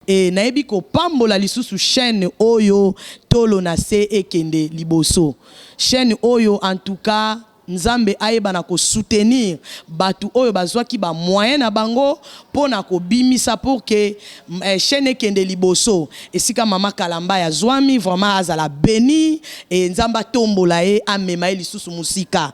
et naebi ko pambola lisusu chaîne oyo tolo na se ekende liboso chaîne oyo en tout cas Nzambe ayeba na ko soutenir batu oyo bazwaki ba moyen na bango pona ko bimisa pour que chaîne kende liboso esika mama Kalamba ya zwami vraiment azala béni et Nzamba tombola e amema lisusu musika.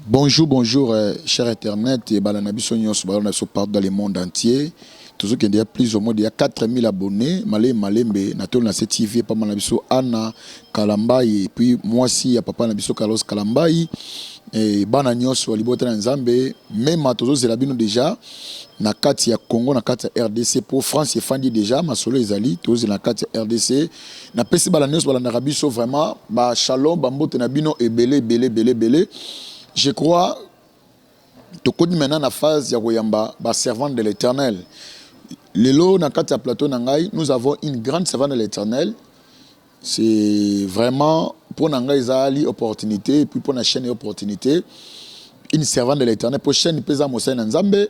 Bonjour, bonjour, cher Internet et Balanabiso Nyos, Balanabiso part dans le monde entier. Toujours qu'il y a plus ou moins, il y a 4000 abonnés. Malé Malembe, Natol na TV, Papa Nabiso Anna Kalambai, et puis moi aussi, il y a Papa Nabiso Carlos Kalambai, et Bana Nyos, Walibota Nzambe, même à Tozo Zelabino déjà, na kati ya Congo, na kati ya RDC, pour France, et Fandi déjà, ma solo Ezali, Tozo na kati ya RDC, na Pesi Balanyos, Balanarabiso vraiment, ba Shalom, Bambote Nabino, et belé. Je crois que nous maintenant la phase de servante de l'Éternel. Lelo na kati ya plateau nangai, nous avons une grande servante de l'Éternel. C'est vraiment pour nangai zali opportunité et puis pour la chaîne opportunité. Une servante de l'Éternel pour chaîne pesa Mosai Nzambe.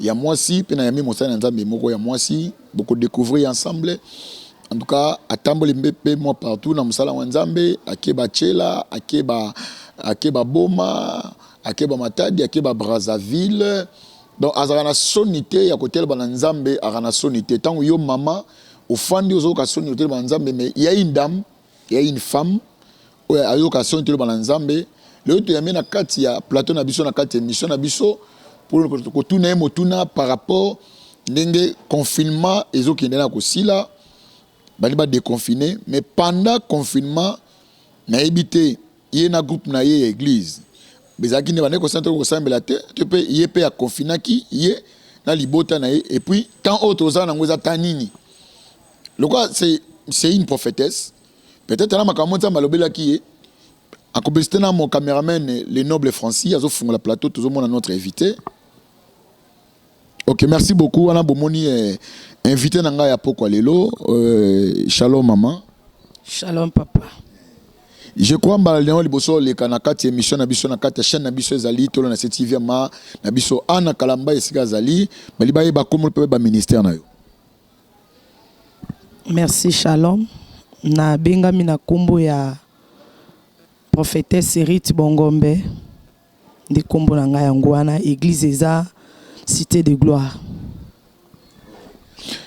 Il y a moi aussi, puis na Mosai Nzambe moko ya moi aussi, beaucoup découvrir ensemble. En tout cas, à Tamboli Mbépé, moi partout, dans Moussala Nzambe, à Keba Tchela, à Keba Boma, à Keba Matadi, à Keba Brazzaville. Donc, à la sonité, à côté de Nzambe, à la sonité. Tant que yo maman, au fond de la sonité de Nzambe, mais il y a une dame, il y a une femme, il y a une sonité de Nzambe. Le autre, il y a un kati, il y a plateau Nabiso, na kati mission Nabiso, pour que tout n'aime tout par rapport au confinement, et autres qui n'ont pas aussi là. Baliba déconfiné, mais pendant le confinement, na évité, il y a un groupe na église. Mais à qui ne va pas concentré au sein de la tête, tu peux y aller à confiner qui y est dans libota na et puis tant autres gens n'ont pas tanini. Le quoi c'est une prophétesse. Peut-être là ma camonta malobela qui est. En complicité dans mon caméraman les nobles Francis, ils ont fait la plateau tout le monde à notre invité. Ok, merci beaucoup. Ana Bomoni invité nanga ya poko lelo. Shalom maman. Shalom papa. Je crois que Léon Liboso le kanakati émission na biso na kati chaîne na biso ezali tolo na cette TV ma na biso Anna Kalamba esika zali baliba ba komo pe ba ministère na yo. Merci Shalom. Na bengami na kombo ya prophétesse Rite Bongombe de kombo na ngai ngwana église eza Cité de gloire.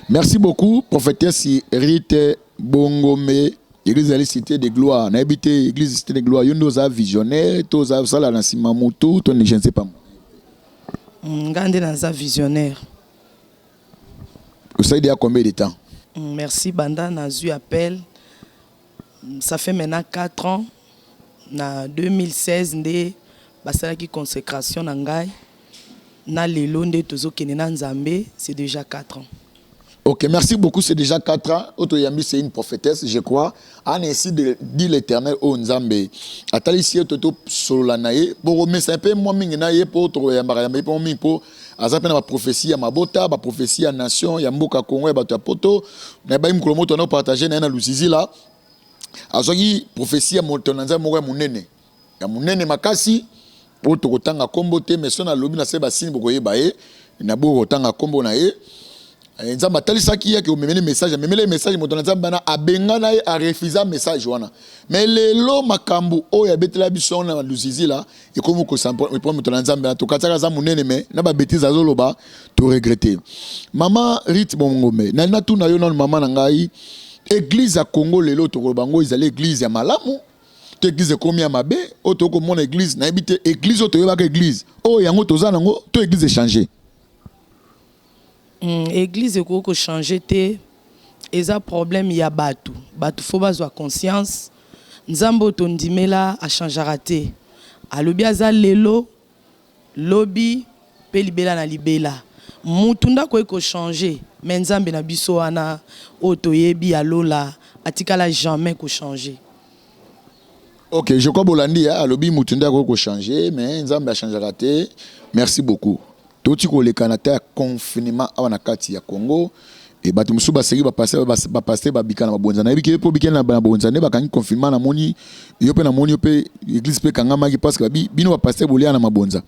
Merci beaucoup, prophétesse Rite Bongombe, église de la Cité de gloire. On a habité l'église Cité de gloire. Il y a un visionnaire, il y a un Simamutu, je ne sais pas. Ngande dans un visionnaire. Vous savez il y a combien de temps? Merci, Banda Nazu appel. Ça fait maintenant 4 ans. En 2016, basala qui consécration nangai. Na lelo nde tozo kenena Nzambe, c'est déjà 4 ans. Ok, merci beaucoup, c'est déjà 4 ans. Otoyambi, c'est une prophétesse, je crois. En ainsi dit l'Éternel au Nzambe. Atali si toto solanaye, pour remettre un peu moins mingenaye pour toyambi pour mi pour azapena ba prophétie ya mabota, ba prophétie ya nation, ya mboka Congo ya bato ya poto. Na ba imkolomo to na partager na luzizi là. Azoki prophétie ya motonanza moko ya munene. Ya munene makasi. Pour te retanga combo te mais son alobi na seba sini bokoye bae na bo retanga combo na ye nzamba talisa ki ya ke memele message moto na nzamba na abenga na ye a refuser message wana mais lelo makambu o ya betela biso na luzizi la e komo ko sampo pour moto na nzamba na to kataka za munene mais na ba bêtises azoloba to regretter maman Rite Bongombe na tu na yo non maman na ngai église à Congo lelo to ko bango izali église ya malamu. Église combien mabe auto ko mon église na habité église auto yeba ka église oh yango toza nango to église changer église ko changer te eza problème ya batu faut bazwa conscience nzambo to ndimela a changera te alobi aza lelo lobi pe libela na libela mutunda ko changer mais nzambe na biso wana auto yebi alola atikala jamais ko changer. Ok, je crois Bolandi a lobby mutunda ko changer mais nzambe a changé raté. Merci beaucoup. Toti ko le Canada confinement à na kati ya Congo et bato musu ba série ba passer ba bikana ba bonza na biki po bikana ba bonza ne ba kan confinement na moni yo pe na moni yo pe église pe kangama ki parce que bino ba passer bolia na mabonza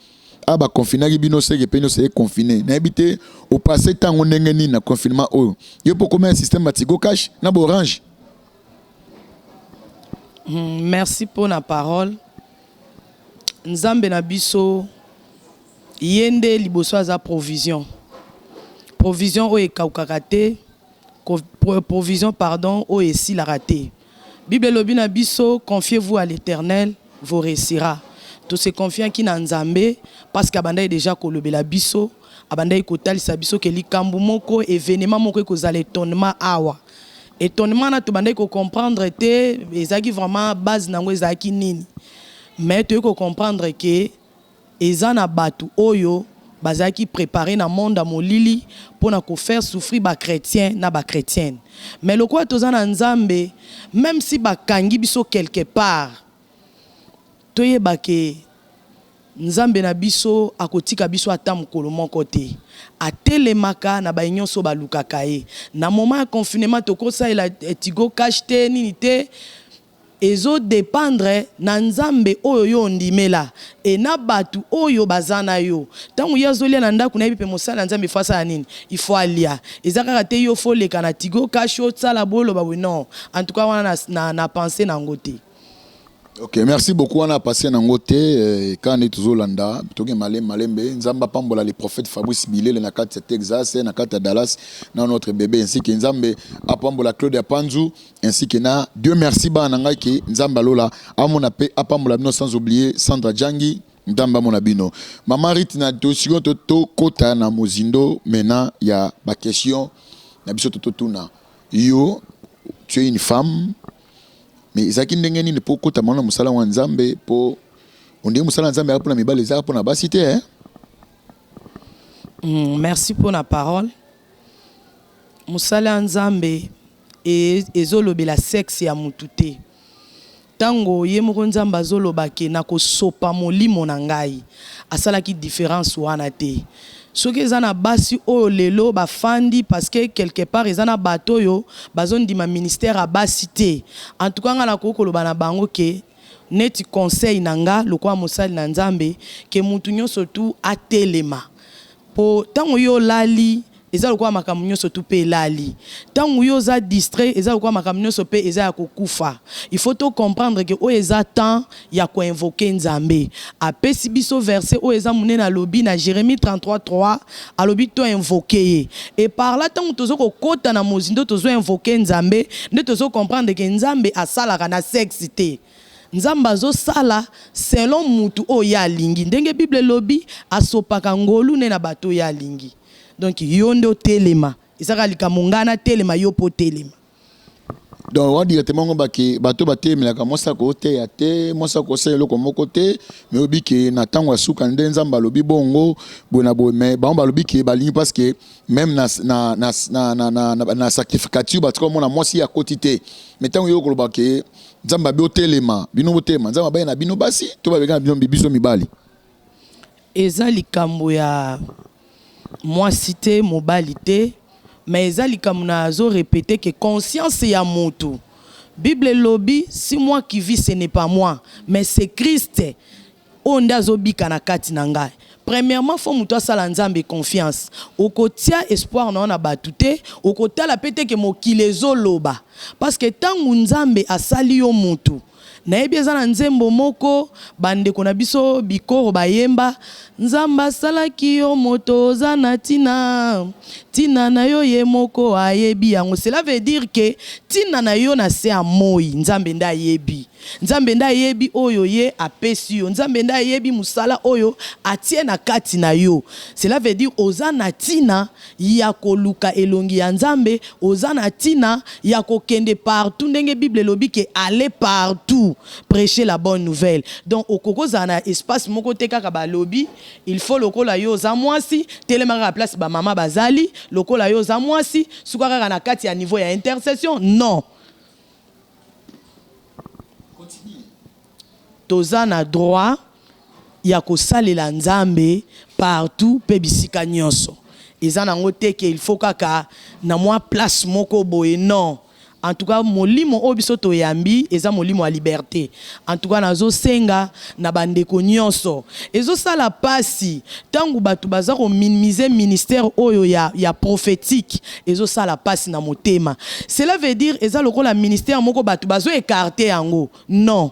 a ba confiner ki bino se ke pe no se confiné na habité au passé tango ndenge ni na confinement oyo yo po comme un système batigo cash na ba orange. Merci pour la parole. Nzambe na biso yende liboso aza provision. Provision o ekaukaka te, provision pardon o esi la raté. Bible lobi na biso, confiez-vous à l'Éternel, vous réussira. Tout se confiant qui na Nzambe parce qu'abanda déjà kolobela biso, abanda kotalisa biso ke likambu moko événement moko ekozala étonnement awa. Étonnement na to banda ko comprendre te ezaki vraiment base nango ezaki nini. Mais tu ko comprendre que ezana batu oyo bazaki préparé na monde à molili pour na ko faire souffrir ba chrétien na ba chrétienne. Mais le quoi tozana nzambe même si ba kangi biso quelque part toye ba ke nzambe na biso akotika biso ata mokolo moko te atelemaka na ba nyonso balukaka ye na moment ya confinement tokosa ela tigo cash te nini te ezo dépendre na nzambe oyo yo ndimela e na batu oyo bazana yo tangu yazolia na ndaku na bipe mosala nzambe fasa ya nini il faut alia ezaka te yo faut leka na tigo cash yo tsala bolo ba non en tout cas wana na penser na ngote. Ok, merci beaucoup. On a passé dans côté quand on est toujours landa, toke malembe, nzamba pambola les prophètes Fabrice Bilé, le nakata Texas, nakata Dallas, dans notre bébé ainsi que nzambe a pambola Claude Panzu ainsi que na Dieu merci ba nanga ki nzamba lola a mon appel a pambola bino sans oublier Sandra Djangi ndamba mon abino. Maman Rit na to sigo to kota na mozindo maintenant il y a ma question na biso to tuna. Yo tu es une femme mais ezaki ndenge nini po kota mwana musala wa nzambe po onde musala nzambe apo na mibale za po na basité hein. Merci pour la parole. Musala nzambe ezolobela sexe ya mutu te. Tango ye moko nzambe azoloba ke na kosopa molimo na ngai asalaki différence wana te. Soki ezana basi oyo lelo bafandi parce que quelque part ezana bato yo bazondima ministère a basi te. En tout cas ngana kokoloba na bango ke neti conseil nanga lokwa mosali na nzambe ke mutu nyonso tu atelema. Po tango yo lali eza lokwa makambo nyonso tu pe lali. Tango yo za distrait eza lokwa makambo nyonso pe eza ya kokufa. Il faut to comprendre que o eza temps ya ko invoquer nzambe. Apesi biso verset o eza munena lobi na Jérémie 33:3 alobi to invoquer. Et par là tango tozo ko kota na mozindo tozo invoquer nzambe, nde tozo comprendre que nzambe asalaka na sexité. Nzamba zo sala selon mutu o ya lingi. Ndenge Bible lobi asopaka ngolu ne na bato ya lingi. Donc yondo telema isaka likamongana telema yopo telema. Donc on directement ba ke bato batemela ka mosa ko te ya te mosa ko se loko moko te mais obi ke na tango asuka nde nzamba lobi bongo bona bo mais ba lobi ke ba ligne parce que même na sacrificature ba ko mona mosi ya kotité mais tango yo ko ba ke nzamba bi telema bino botema nzamba ba na bino basi to ba bega bino biso mibali eza likambo ya moi cité mobalité mais ezali comme na zo répéter que conscience ya moto Bible lobby si moi qui vis ce n'est pas moi mais c'est Christ onda zo bika na kati na ngai. Premièrement faut muto sala nzambe confiance okotia espoir na batute okotala pete ke mokile zo loba parce que tangu nzambe asali yo moto na yebi ezana nzembo moko bande kona biso bikoro bayemba nzamba salaki yo moto zana tina na yo ye moko ayebi yango. Cela veut dire que tina na yo na se amoyi nzambe nda yebi oyo ye apesi yo nzambe nda yebi musala oyo atie na kati na yo. Cela veut dire ozana tina ya koluka elongi ya nzambe ozana tina ya kokende partout ndenge Bible lobi ke aller partout prêcher la bonne nouvelle. Donc okoko zana espace moko te kaka ba lobi il faut lokola yo za mwasi telemaka place ba mama bazali lokola yo za mwasi sukaka na kati ya niveau ya intercession non. Toza na droit ya kosalela nzambe partout pe bisika nyonso. eza nango te ke il faut kaka na mwa place moko boye non. En tout cas, molimo obiso to yambi eza molimo a liberté. En tout cas, nazo senga na bandeko nyonso. Ezo sala pasi tangu batu baza ko minimiser ministère oyo ya prophétique. Ezo sala pasi na motema. Cela veut dire eza lokola ministère moko batu bazo écarter yango. Non.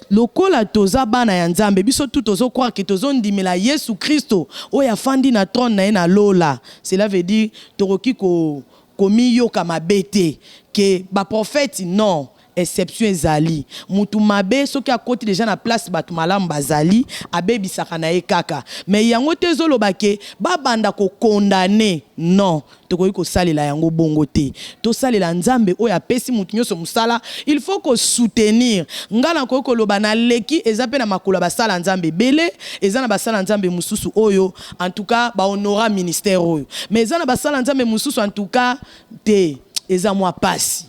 Lokola toza bana ya nzambe biso tout tozo croire que tozo ndimela Yesu Kristo oya fandi na trône na na lola. Cela veut dire toroki ko komi yo kama bete que ba prophète non exception ezali mutu mabe soki akoti déjà na place batu malamu bazali abebisaka na ye kaka mais yango te zoloba ke babanda ko condamner non tokoki kosalela yango bongo te tosalela nzambe oyo apesi mutu nyonso musala il faut ko soutenir ngana koki koloba na leki eza pe na makolo basala nzambe bele eza na basala nzambe mususu oyo en tout cas ba honora ministère oyo mais eza na basala nzambe mususu en tout cas te eza mwa pasi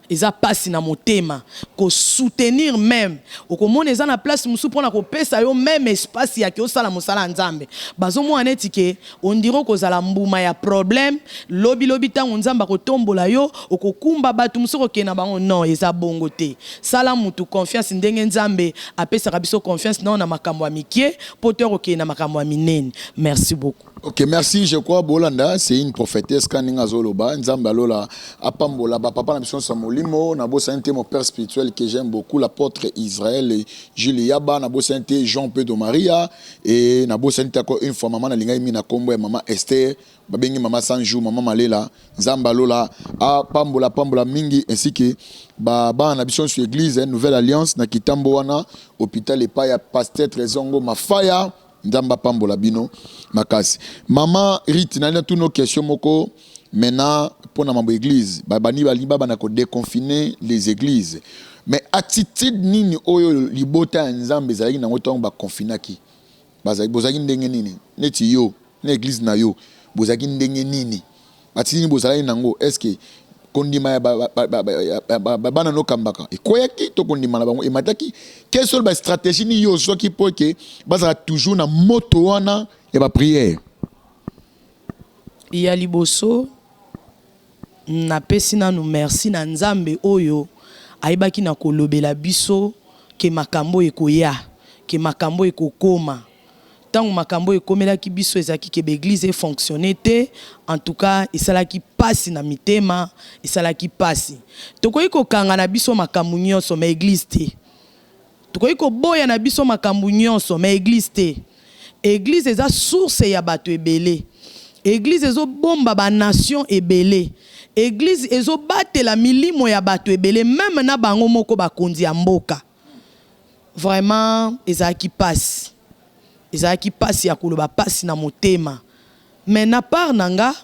eza pasi na motema ko soutenir même okomona eza na place musu pona ko pesa yo même espace ya ki osala mosala nzambe bazo mo aneti ke ondiro kozala mbuma ya problème lobi tango nzamba ko tombola yo okokumba batu musu ko kena bango non eza bongo te sala mutu confiance ndenge nzambe apesa biso confiance non na makambo ya mikie poteur okena makambo ya minene. Merci beaucoup. Ok, merci. Je crois Bolanda, c'est une prophétesse Kaninga Zoloba, Nzamba Lola, Apambola, papa na mission Samolimo, Nabo Sainte, mon père spirituel que j'aime beaucoup, l'apôtre Israël, Julie Yaba, Nabo Sainte, Jean Pedro Maria, et Nabo Sainte, une fois, maman na linga na Kombo et maman Esther, babengi maman Sanjou, maman Malela, Nzamba Lola, Pambola Mingi, ainsi que Baba en habitation sur l'église, Nouvelle Alliance, na Kitambo wana, hôpital et pas, pasteur Trésongo, Mafaya, Ndamba Pambola Bino Makasi. Maman Rit, n'a toutes nos questions moko. Maintenant, pour la mambo église, babani baliba banako déconfiner les églises. Mais attitude nini oyo libota nzambe zali na ngoto ba confinaki. Bazali bozaki ndenge nini? Neti yo, na église na yo, bozaki ndenge nini? Attitude bozali nango, est-ce que kondima ya bana no kambaka e koyaki to kondima na bango e mataki quelle soit la stratégie ni yo so ki po ke bazala toujours na moto wana ya ba prière ya liboso na pesi na nous merci na nzambe oyo ayibaki na kolobela biso ke makambo ekoya ke makambo ekokoma tant makambo ekomelaki biso ezaki ke l'église fonctionner te en tout cas esalaki pasi na mitema esalaki pasi tokoyi kokanga na biso makambo nyonso ma église te tokoyi koboya na biso makambo nyonso ma église te église eza source ya bato ebele église ezo bomba ba nation ebele église ezo batela milimo ya bato ebele même na bango moko bakonzi ya mboka vraiment ezalaki pasi ezalaki pasi ya koloba pasi na motema mais na part nanga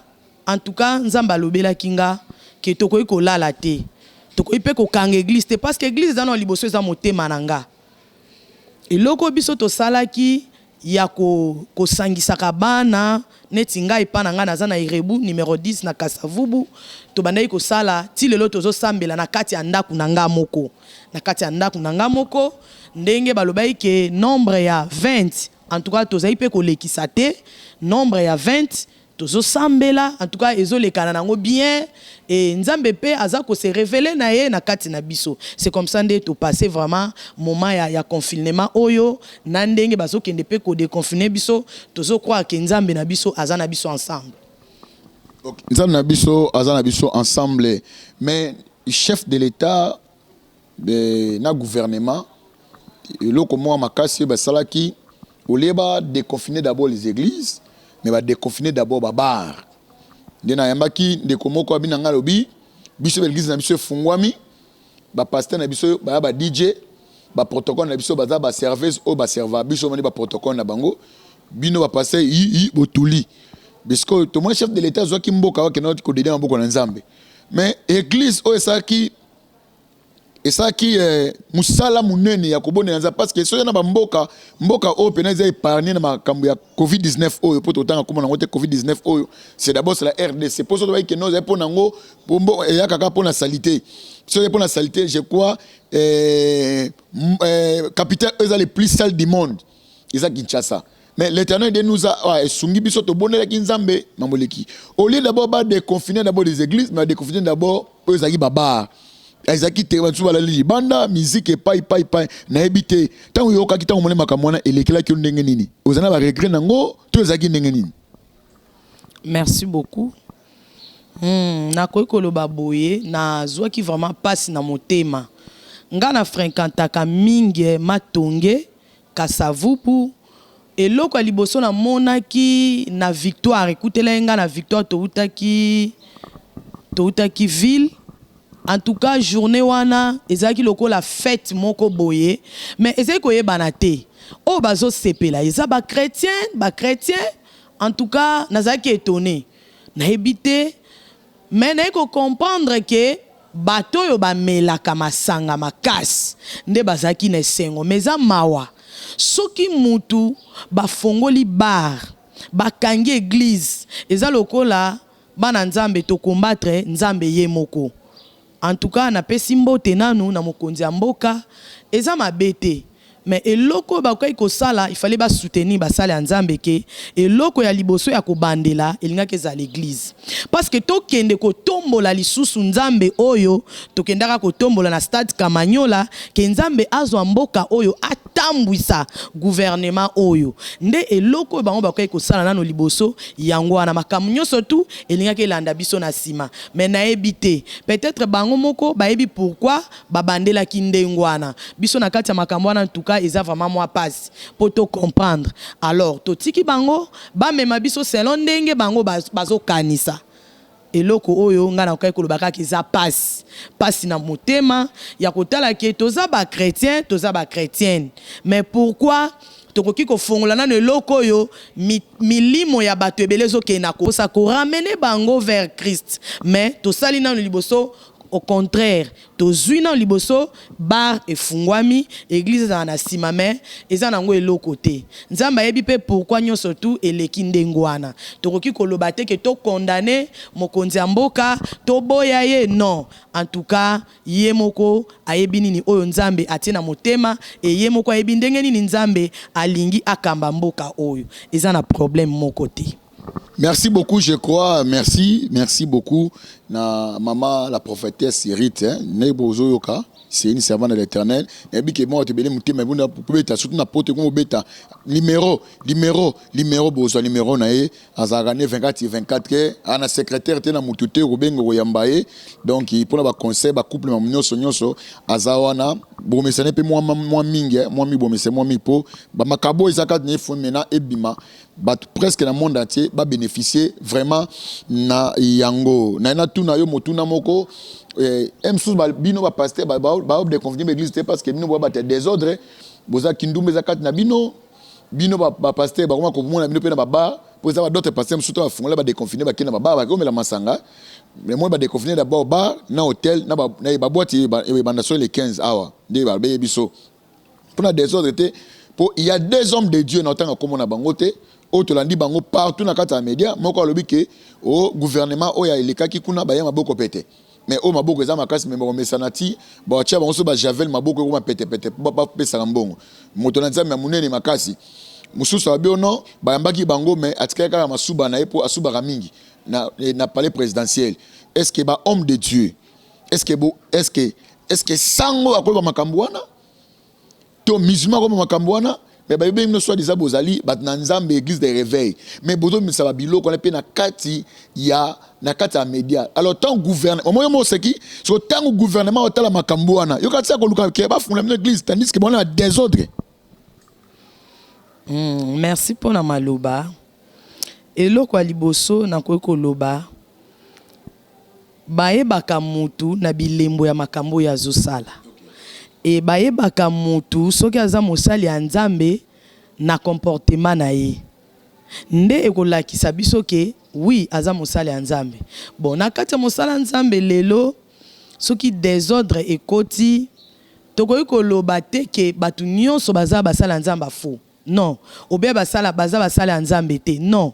en tout cas nzamba lobela kinga ke tokoyi kolala te tokoyi pe kokanga église te parce que église dans liboso eza motema nanga eloko biso to salaki ya ko sangisaka bana neti ngai pa nanga naza na Irebu numéro 10 na Kasavubu to bandai ko sala ti lelo tozo sambela na kati ya ndaku nanga moko na kati ya ndaku nanga moko ndenge balobai ke nombre ya 20 en tout cas tozai pe kolekisa te nombre ya 20 tozo sambela en tout cas ezo lekana nango bien et nzambe pe aza ko se révéler na ye na kati na biso c'est comme ça nde to passer vraiment moment ya confinement oyo na ndenge bazo kende pe ko déconfiner biso tozo croire que nzambe na biso aza na biso ensemble. Okay. Nzambe na biso aza na biso ensemble mais chef de l'état na gouvernement loko mo makasi ba salaki au lieu de déconfiner d'abord les églises, mais va déconfiner d'abord les bars. Dena yambaki de komoko abina ngalobi, biso l'église na biso fungwami, ba pasteur na biso ba DJ, ba protocole na biso ba serveuse ou ba serveur, biso moni ba protocole na bango, bino ba pasteur botuli. Parce que tout le chef de l'état zo ki mboka wa kenoti ko dédé mboko na nzambe. Mais église o esaki et ça qui musala munene ya kobone nza parce que soya na mboka o peneza épargner na makambo ya COVID-19 oyo poto tanga komona ngote COVID-19 oyo c'est d'abord c'est la RDC pour ça doit que nous pour nango bombo ya kaka pour la salité sur pour la salité je crois capitale est les plus sales du monde ils a Kinshasa Mais l'Éternel nous a sungi biso to bonela ki nzambe mamoleki. Au lieu d'abord ba déconfiner d'abord les églises, mais déconfiner d'abord eux zaki baba. Ezaki te wantu bala libanda musique pai na ebité. Tant yoka kita omone makamwana elekela ki ndenge nini. Ozana ba regret nango to zaki ndenge nini. Merci beaucoup. Na koikoloba boye na zwa ki vraiment passe na motema. Nga na fréquentaka mingi matonge kasavupu eloko ya liboso na monaki na victoire ekutela nga na victoire toutaki ville. En tout cas journée wana ezaki lokola fête moko boye mais ezaki koyebana te o bazo sepela eza ba chrétien en tout cas nazaki étonné na ebité mais na ko comprendre que bato yo ba melaka masanga makasi nde bazaki na sengo meza mawa soki mutu ba fongoli bar bakangi église eza lokola bana nzambe to combattre nzambe ye moko. En tout cas na pesi mbote nanu na mokonzi ya mboka eza mabete mais eloko bakoki kosala il fallait ba soutenir basala nzambe ke eloko ya liboso ya kobandela elingaki eza l'église parce que tokende kotombola lisusu nzambe oyo tokendaka kotombola na stade Kamanyola ke nzambe azwa mboka oyo atambwisa gouvernement oyo nde eloko bango bakoki kosala nano liboso yango wana makambo nyonso tu elingaki elanda biso na sima mais na ebité peut-être bango moko bayebi pourquoi babandela kindengwana biso na kati ya makambo wana en tout cas eza vraiment moi passe pour te comprendre alors totiki bango ba mema biso selon ndenge bango bazo kanisa eloko oyo nga na kokai kolobaka kiza passe na motema ya kotala ke toza ba chrétien toza ba chrétienne mais pourquoi tokoki kofongola na eloko oyo milimo ya bato ebele ezokena kosa ko ramener bango vers Christ mais tosali na liboso. Au contraire, tozuina liboso bar efungwami église za na simame eza nango eloko te. Nzamba yebi pe pourquoi nyonso tu eleki ndengwana. Tokoki koloba te ke to condamner mokonzi ya mboka to boya ye non. En tout cas, ye moko ayebi nini oyo nzambe atie na motema e ye moko ayebi ndenge nini nzambe alingi akamba mboka oyo. Eza na problème moko te. Merci beaucoup, je crois. Merci beaucoup. Na maman, la prophétesse Rite, Nebozo Yoka, c'est une servante de l'Éternel. Et puis que moi, tu bénis mon thème, mais vous n'avez surtout na pote comme bêta. Numéro, bozo, numéro nae, azarane 24 que, ana secrétaire tena mutute rubengo yambaye. Donc, pour la conseil, ba couple nyonso, azawana, bomesane pe moi mingi, moi mi bomese, moi mi po, ba makabo izaka ne fo mena ebima. Presque dans le monde entier va bénéficier vraiment na yango na tout na yo motuna moko sous bino ba pasteur ba de convenir l'église parce que bino ba désordre boza kindumbe zakat na bino ba pasteur ba ko mona bino pe na ba pour ça d'autres pasteurs surtout afungola ba déconfiner ba kina ba ko mela masanga mais moi ba déconfiner d'abord bar na hôtel na ba boîte ba sur les 15 hours de ba biso pour na désordre pour il y a des hommes de Dieu dans tant comme on a bangote Otolandi bango partout na kata média moko alobi ke au gouvernement oya elekaki kuna ba ya maboko pete mais o maboko eza makasi mais mo mesanati ba tia bango so ba javel maboko ko pete ba pesa mbongo moto na nzambe munene makasi mususu abiono ba yambaki bango mais atikaka ya masuba na epo asuba mingi na palais présidentiel est-ce que ba homme de Dieu est-ce que sango akoba makambo wana to musulman ko makambo wana mais baby no soit des bozali bat na nzambe église de réveil mais bozo misaba biloko na pe na kati ya média alors tant gouvernement moi mo seki so tant gouvernement otala makambo wana yo katisa ko luka ke ba fungula na église tandis que bon na désordre. Merci pour na maloba eloko liboso na ko loba bayebaka mutu na bilembo ya makambo ya zosala et bayebaka mutu soki aza mosali ya nzambe na comportement na ye nde ekolakisa biso ke oui aza mosali ya nzambe bon na kati ya mosala nzambe lelo soki désordre ekoti tokoki koloba te ke batu nyonso baza basala nzambe faux non obe baza basala nzambe te non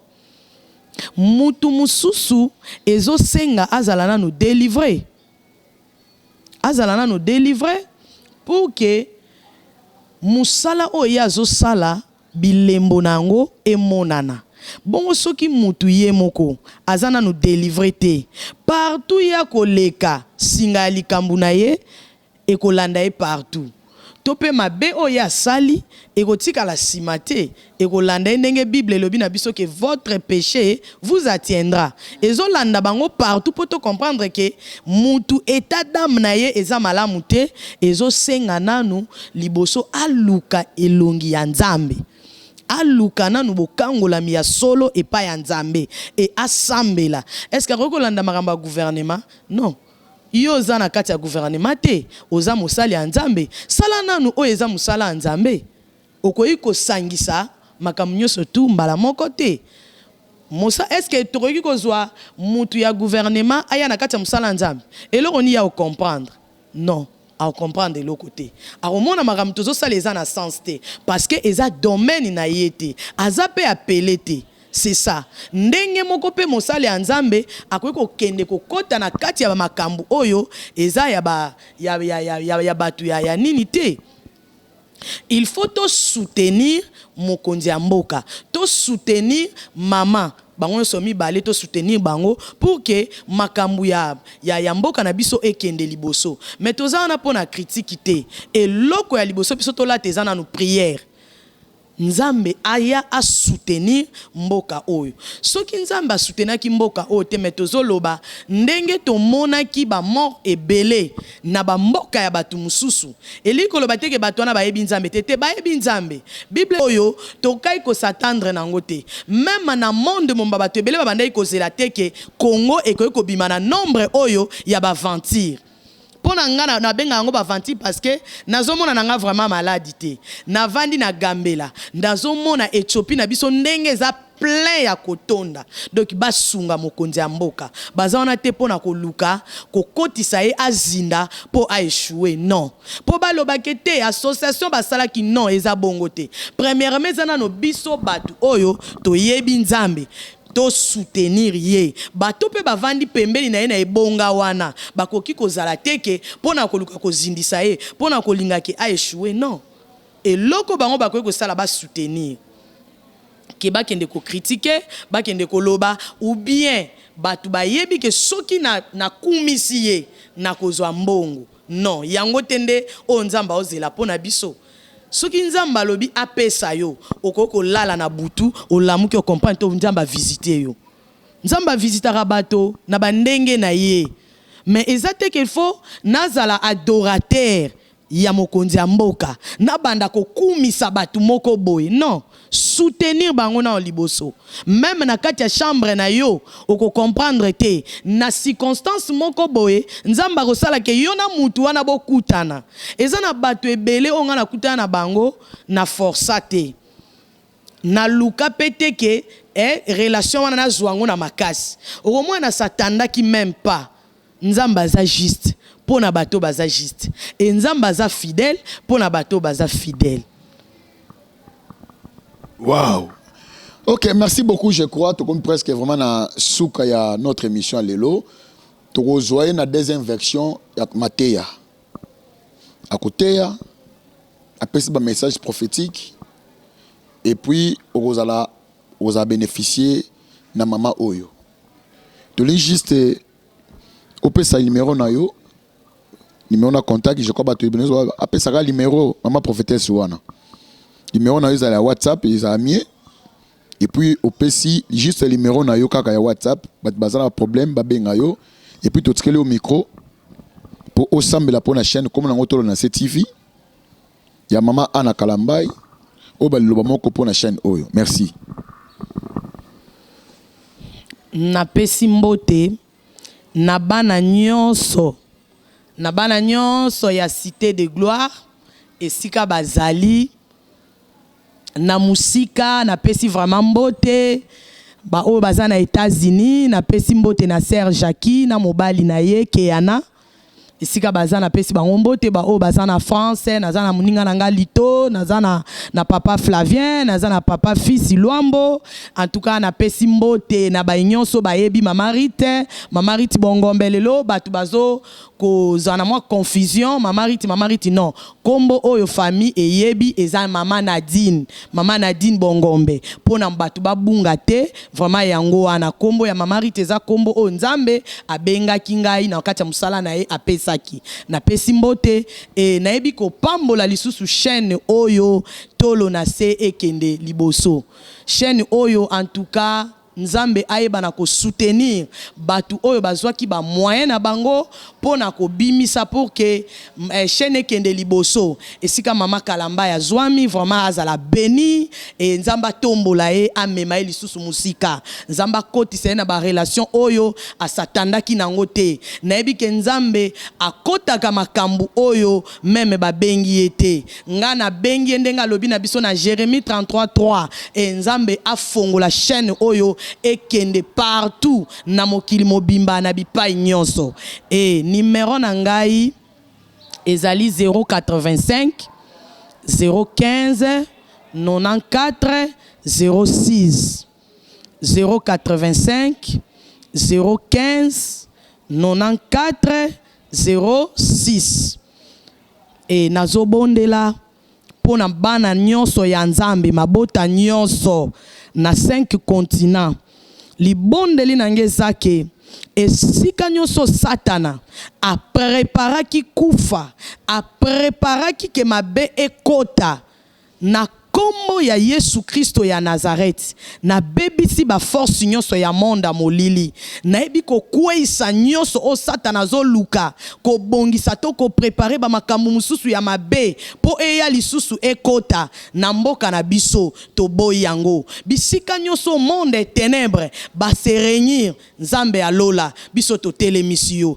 mutu mususu ezosenga azala nanu délivrer pour que musala oya zo sala bilembo nango emonana. Bongo soki mutu ye moko azana nous délivrer te partout ya koleka singa ya likambu na ye ekolanda ye partout. Tope mabe oya sali ekotika la simate ekolanda ye ndenge Bible elobi na biso que votre péché vous attiendra. Ezolanda bango partout pour te comprendre que mutu état d'âme na ye eza malamu te ezosenga nanu liboso aluka elongi ya Nzambe. Aluka nanu bokangola mi ya solo epa ya Nzambe e asambela. Est-ce que rekolanda maramba gouvernement? Non. Yo oza na kati ya gouvernement te, oza mosali ya Nzambe. Sala nanu oyo eza mosala ya Nzambe. Okoyi kosangisa makambo nyonso tu mbala moko te. Mosa est-ce que tokoki kozwa mutu ya gouvernement aya na kati ya mosala ya Nzambe? Eloko ni ya o comprendre? Non. À comprendre le côté. À au monde maram tozo ça les na sens te parce que eza domaine na yete. Azape appelé te. C'est ça. Ndenge moko pe mosali ya Nzambe akoki kokende kokota na kati ya makambu oyo eza ya batu ya nini te. Il faut to soutenir mokonzi ya mboka, to soutenir maman bango somi balé to soutenir bango pour que makambu ya mboka na biso ekende liboso. Mais toza na pona critique te et loko ya liboso biso to la tezana nous prière. Nzambe aya a soutenir mboka oyo. Soki Nzambe a soutenir ki mboka oyo te metozo loba ndenge to mona ki ba mort ebele na ba mboka ya batu mususu. Eliko loba te ke batu na ba yebi Nzambe te ba yebi Nzambe. Bible oyo to kai ko s'attendre nango te. Même na monde mon batu ebele ba bandai ko zela te ke Congo e ko bima na nombre oyo ya ba ventir. Pona ngana na benga ngo ba vanti parce que nazomona nanga vraiment maladie na vandi na Gambela ndazomona Ethiopie na biso ndenge za plein ya kotonda donc basunga mokonzi ya mboka bazana te pona koluka kokotisa ye azinda po a échouer non po baloba kete association basala ki non eza bongo te premièrement zana no biso batu oyo to yebi Nzambe to soutenir ye bato pe bavandi pembeni na ye na ebonga wana bakoki kozala teke pona koluka kozindisa ye pona kolinga ke a échouer non et loko bango bakoki kosala ba soutenir ke bakende ko critiquer bakende ko loba ou bien batu bayebi ke soki na kumisi ye na kozwa mbongo non yango tende o Nzamba ozela pona biso. Soki Nzamba lobi apesa yo okoko lala na butu olamuki o comprendre to Nzamba visiter yo. Nzamba visitera bato na bandenge na ye. Mais ezate qu'il faut nazala adorateur ya mokonzi ya mboka na banda ko kumisa batu moko boy. Non, soutenir bango na liboso. Même na kati ya chambre na yo oko comprendre te na circonstance moko boy Nzamba ko sala ke yo na mutu wana bokutana. Eza na batu ebele onga na kutana na bango na força te. Na luka pete ke relation wana na zwango na makasi. Au moins na satanda ki même pas. Nzamba za juste pour na bato baza juste et Nzamba za fidèle pour na bato baza fidèle. Wow. Ok, merci beaucoup. Je crois que comme presque vraiment na souka ya notre émission lelo, tu rejoins na deuxième version ya Matéa. À côté après ce message prophétique et puis aux a bénéficié na mama oyo. Tu lis juste au pesa numéro na yo numéro na contact je crois ba tu benezo après ça numéro maman prophétesse wana. Numéro na yo za la WhatsApp ils a mis et puis au PC juste le numéro na yo kaka ya WhatsApp ba bazana problème ba benga yo et puis tu tikele au micro pour osambela pour la chaîne comme na ngotolo na CTV ya mama Ana Kalambai o ba loba moko pour la chaîne oyo. Merci. Na pesi mbote na bana nyonso ya cité de gloire esika bazali na musika na pesi vraiment mbote ba o baza na États-Unis na pesi mbote na Sœur Jackie na mobali na ye Keana esika baza na pesi bango mbote ba o baza na France naza na muninga nanga Lito naza na papa Flavien naza na papa fils Luambo en tout cas na pesi mbote na ba nyonso ba yebi mama Rite Bongombe lelo batu bazo ko zana mwa confusion mama Rite non kombo oyo famille eyebi eza mama Nadine Bongombe pona batu babunga te vraiment yango wana kombo ya mama Rite eza kombo o Nzambe abenga kingai na wakati ya musala na ye apesa na pesi mbote e nayebi ko pambola lisusu chaîne oyo tolo na se ekende liboso chaîne oyo en tout cas Nzambe ayeba na ko soutenir batu oyo bazwaki ba moyen na bango pona ko bimisa pour que chaîne ekende liboso esika mama Kalamba ya zwami vraiment azala béni et Nzamba tombola e amema lisusu musika Nzamba kotisa na ba relation oyo asatandaki nango te nayebi ke Nzambe akotaka makambu oyo meme ba bengi ete ngana bengi ndenga lobi na biso na Jérémie 33:3 et Nzambe afongola chaîne oyo ekende partout na mokili mobimba na bipai nyonso et numéro na ngai ezali 085 015 94 06 085 015 94 06 et nazobondela pona bana nyonso ya Nzambe mabota nyonso na 5 continents libondeli nange zake esika nyonso Satana a préparaki kufa a préparaki ke mabe ekota na kombo ya Yesu Kristo ya Nazareth na bebisi ba force nyonso ya monda molili na ebi ko kweisa nyonso o Satana zo luka ko bongisa to ko préparer ba makambu mususu ya mabe po eya lisusu ekota na mboka na biso to boyango bisika nyonso monde ténèbres ba se réunir Nzambe alola biso to telemisio